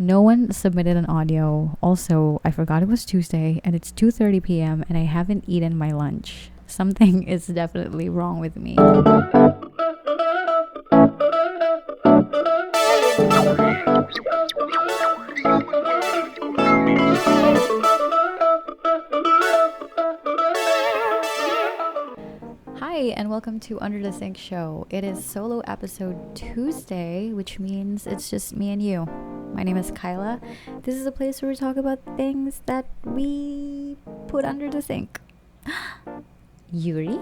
No one submitted an audio. Also, I forgot it was Tuesday and it's 2:30 p.m. and I haven't eaten my lunch. Something is definitely wrong with me. Hi, and welcome to Under the Sink Show. It is solo episode Tuesday, which means it's just me and you. My name is Kyla. This is a place where we talk about things that we put under the sink. Yuri?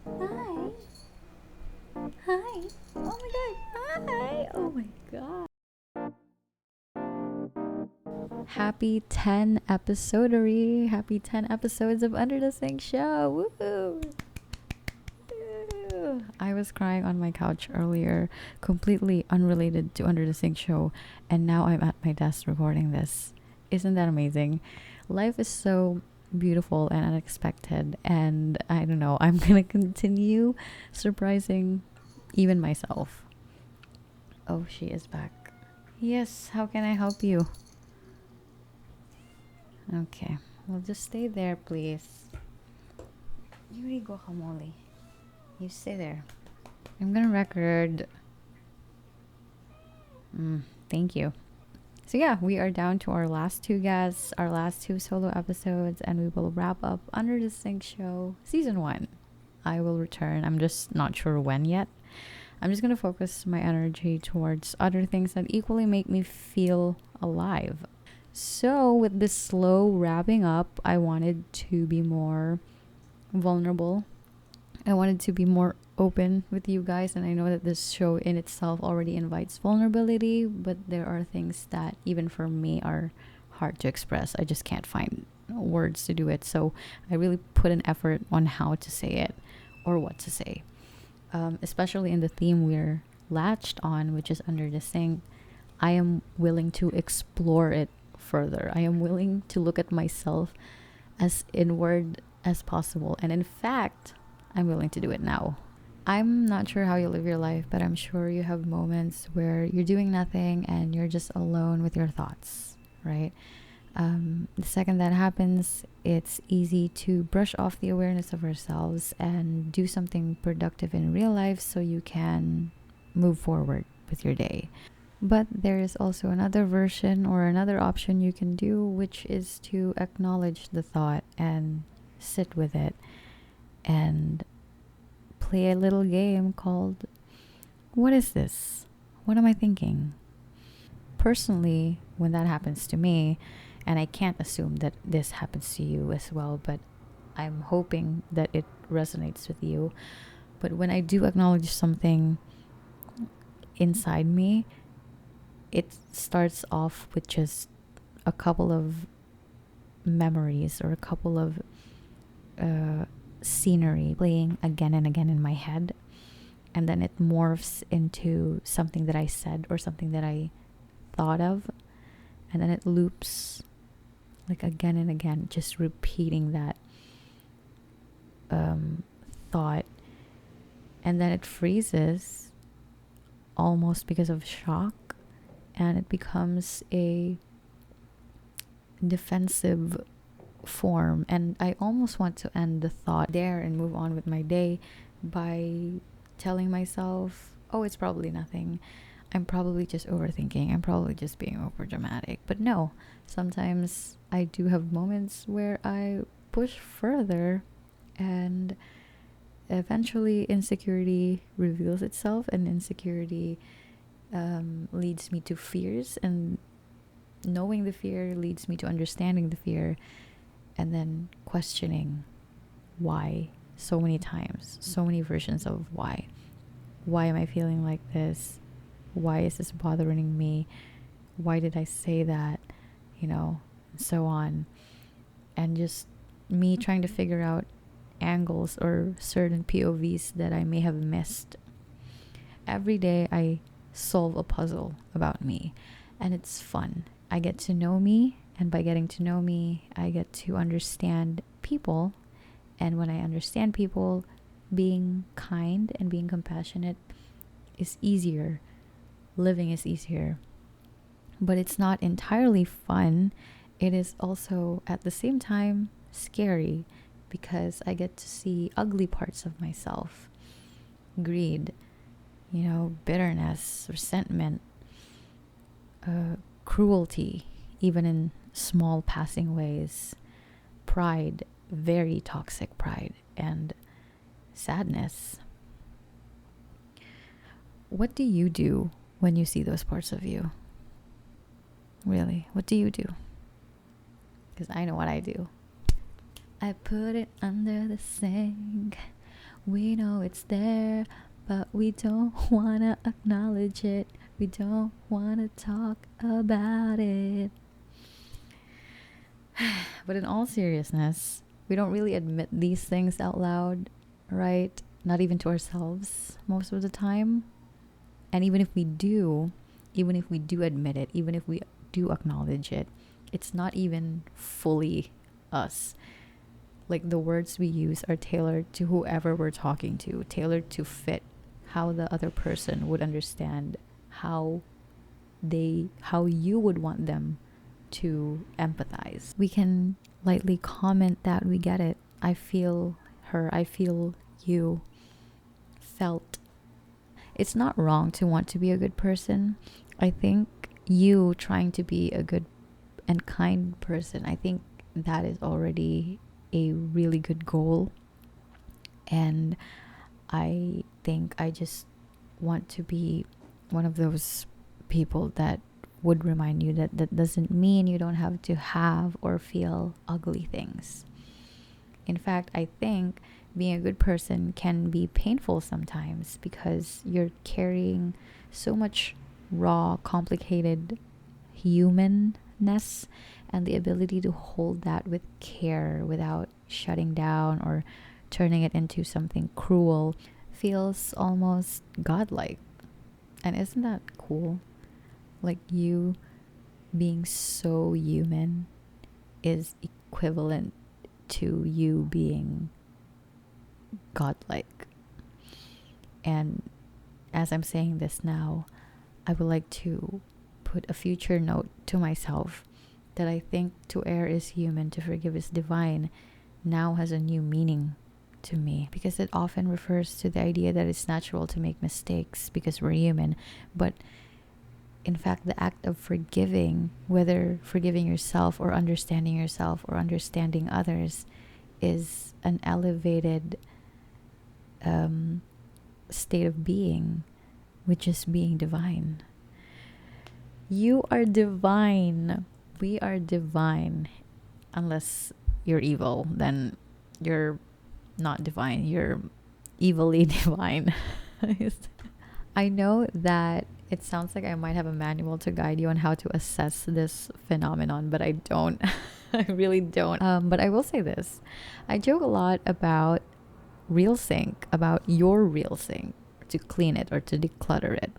Hi. Hi. Oh my god. Hi. Oh my god. Happy 10 episodery. Happy 10 episodes of Under the Sink Show. Woohoo. I was crying on my couch earlier, completely unrelated to Under the Sink Show, and now I'm at my desk recording this. Isn't that amazing? Life is so beautiful and unexpected, and I don't know, I'm gonna continue surprising even myself. Oh, she is back. Yes, how can I help you? Okay, well, just stay there, please. Yuri guacamole. You stay there. I'm gonna record. Thank you. So yeah, we are down to our last two guests, our last two solo episodes, and we will wrap up Under the Sink Show Season 1. I will return. I'm just not sure when yet. I'm just gonna focus my energy towards other things that equally make me feel alive. So with this slow wrapping up, I wanted to be more vulnerable. I wanted to be more open with you guys, and I know that this show in itself already invites vulnerability, but there are things that even for me are hard to express. I just can't find words to do it, so I really put an effort on how to say it or what to say, especially in the theme we're latched on, which is Under the Sink. I am willing to explore it further. I am willing to look at myself as inward as possible, and in fact, I'm willing to do it now. I'm not sure how you live your life, but I'm sure you have moments where you're doing nothing and you're just alone with your thoughts, right? The second that happens, it's easy to brush off the awareness of ourselves and do something productive in real life so you can move forward with your day. But there is also another version or another option you can do, which is to acknowledge the thought and sit with it and play a little game called What is this? What am I thinking? Personally, when that happens to me, and I can't assume that this happens to you as well, but I'm hoping that it resonates with you. But when I do acknowledge something inside me, it starts off with just a couple of memories or a couple of scenery playing again and again in my head, and then it morphs into something that I said or something that I thought of, and then it loops like again and again, just repeating that thought, and then it freezes almost because of shock, and it becomes a defensive form, and I almost want to end the thought there and move on with my day by telling myself, oh, it's probably nothing, I'm probably just overthinking, I'm probably just being over dramatic. But no, sometimes I do have moments where I push further, and eventually insecurity reveals itself, and insecurity leads me to fears, and knowing the fear leads me to understanding the fear, and then questioning why so many times, so many versions of why. Why am I feeling like this? Why is this bothering me? Why did I say that? And so on. And just me trying to figure out angles or certain POVs that I may have missed. Every day I solve a puzzle about me, and it's fun. I get to know me, and by getting to know me, I get to understand people. And when I understand people, being kind and being compassionate is easier. Living is easier. but it's not entirely fun. It is also at the same time scary because I get to see ugly parts of myself: greed, bitterness, resentment, cruelty, even in small passing ways, pride, very toxic pride, and sadness. What do you do when you see those parts of you? Really, what do you do? Because I know what I do. I put it under the sink. We know it's there, but we don't want to acknowledge it. We don't want to talk about it. But in all seriousness, we don't really admit these things out loud, right? Not even to ourselves most of the time. And even if we do admit it, even if we do acknowledge it, it's not even fully us. Like, the words we use are tailored to whoever we're talking to, tailored to fit how the other person would understand how you would want them to empathize. We can lightly comment that we get it. I feel her, I feel you, felt. It's not wrong to want to be a good person. I think you trying to be a good and kind person, I think that is already a really good goal. And I think I just want to be one of those people that would remind you that that doesn't mean you don't have to have or feel ugly things. In fact, I think being a good person can be painful sometimes because you're carrying so much raw, complicated humanness, and the ability to hold that with care without shutting down or turning it into something cruel feels almost godlike. And isn't that cool? Like, you being so human is equivalent to you being godlike. And as I'm saying this now, I would like to put a future note to myself that I think to err is human, to forgive is divine now has a new meaning to me, because it often refers to the idea that it's natural to make mistakes because we're human. But in fact, the act of forgiving, whether forgiving yourself or understanding others, is an elevated state of being, which is being divine. You are divine. We are divine. Unless you're evil, then you're not divine. You're evilly divine. I know that it sounds like I might have a manual to guide you on how to assess this phenomenon, but I don't. I really don't. But I will say this. I joke a lot about about your real sink, to clean it or to declutter it.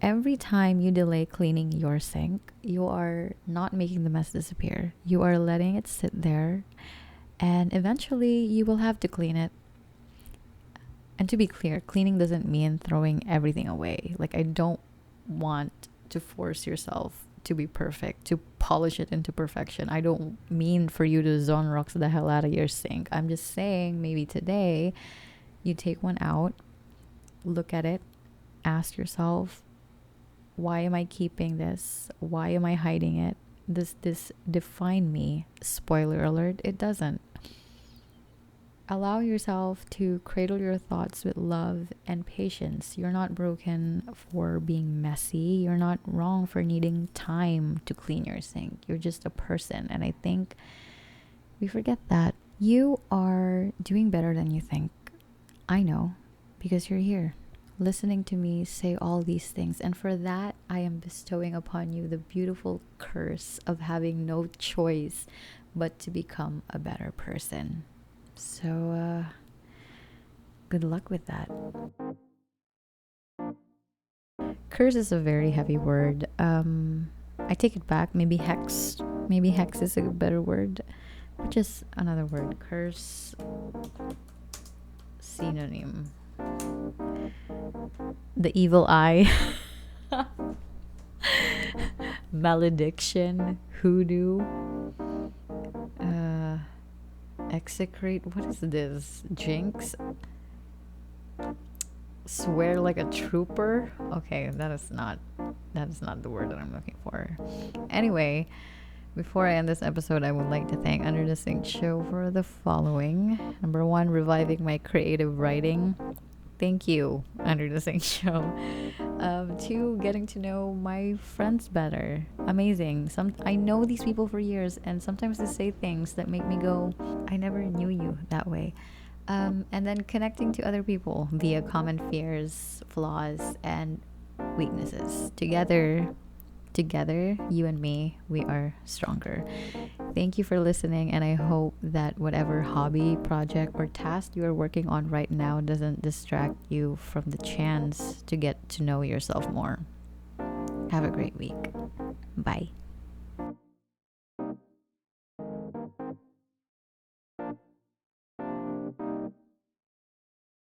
Every time you delay cleaning your sink, you are not making the mess disappear. You are letting it sit there, and eventually you will have to clean it. And to be clear, cleaning doesn't mean throwing everything away. Like, I don't want to force yourself to be perfect, to polish it into perfection. I don't mean for you to Zonrox the hell out of your sink. I'm just saying, maybe today you take one out, look at it, ask yourself, why am I keeping this? Why am I hiding it? Does this define me? Spoiler alert, it doesn't. Allow yourself to cradle your thoughts with love and patience. You're not broken for being messy. You're not wrong for needing time to clean your sink. You're just a person. And I think we forget that. You are doing better than you think. I know, because you're here, listening to me say all these things. And for that, I am bestowing upon you the beautiful curse of having no choice but to become a better person. So, good luck with that. Curse is a very heavy word. I take it back. Maybe hex. Maybe hex is a better word. Which is another word. Curse. Synonym. The evil eye. Malediction, hoodoo, uh, execrate. What is this? Jinx, swear like a trooper. Okay, that is not the word that I'm looking for. Anyway, before I end this episode, I would like to thank Under the Sink Show for the following. Number one, reviving my creative writing. Thank you, Under the Sink Show. Two, getting to know my friends better. Amazing. I know these people for years, and sometimes they say things that make me go, I never knew you that way. And then connecting to other people via common fears, flaws, and weaknesses. Together, you and me, we are stronger. Thank you for listening, and I hope that whatever hobby, project, or task you are working on right now doesn't distract you from the chance to get to know yourself more. Have a great week. Bye.